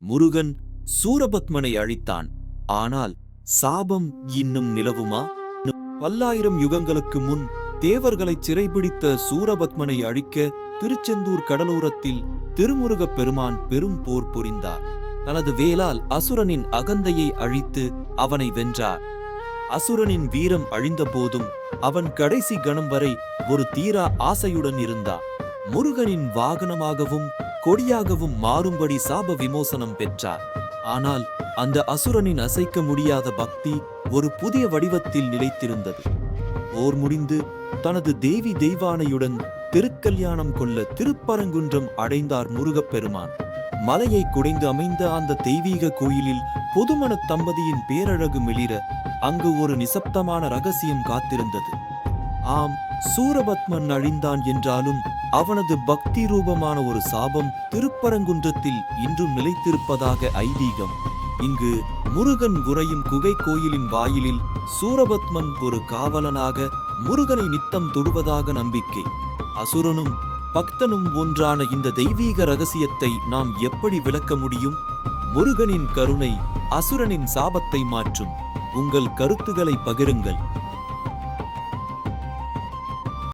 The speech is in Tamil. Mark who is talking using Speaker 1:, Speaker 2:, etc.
Speaker 1: முருகன் சூரபத்மனை அழித்தான். ஆனால் சாபம் இன்னும் நிலவுமா? பல்லாயிரம் யுகங்களுக்கு முன் தேவர்களைச் சிறைபிடித்த சூரபத்மனை அழிக்க திருச்செந்தூர் கடலோரத்தில் திருமுருகப் பெருமான் பெரும் போர் புரிந்தார். தனது வேலால் அசுரனின் அகந்தையை அழித்து அவனை வென்றார். அசுரனின் வீரம் அழிந்த போதும் அவன் கடைசி கணம் வரை ஒரு தீரா ஆசையுடன் இருந்தான். முருகனின் வாகனமாகவும் கொடியாகவும் மாறும்படி சாப விமோசனம் பெற்றார். ஆனால் அந்த அசுரனின் அசைக்க முடியாத பக்தி ஒரு புதிய வடிவத்தில் நிலைத்திருந்தது. போர் முடிந்து தனது தேவி தெய்வானையுடன் திருக்கல்யாணம் கொள்ள திருப்பரங்குன்றம் அடைந்தார் முருகப்பெருமான். மலையை குடைந்து அமைந்த அந்த தெய்வீக கோயிலில் பொதுமண தம்பதியின் பேரழகு மிளிர அங்கு ஒரு நிசப்தமான ரகசியம் காத்திருந்தது. ஆம், சூரபத்மன் அழிந்தான் என்றாலும் அவனது பக்தி ரூபமான ஒரு சாபம் திருப்பரங்குன்றத்தில் இன்றும் நிலைத்திருப்பதாக ஐதீகம். இங்கு முருகன் உறையும் குகை கோயிலின் வாயிலில் சூரபத்மன் ஒரு காவலனாக முருகனை நித்தம் தொடுவதாக நம்பிக்கை. அசுரனும் பக்தனும் ஒன்றான இந்த தெய்வீக ரகசியத்தை நாம் எப்படி விளக்க முடியும்? முருகனின் கருணை அசுரனின் சாபத்தை மாற்றும். உங்கள் கருத்துக்களை பகிருங்கள்.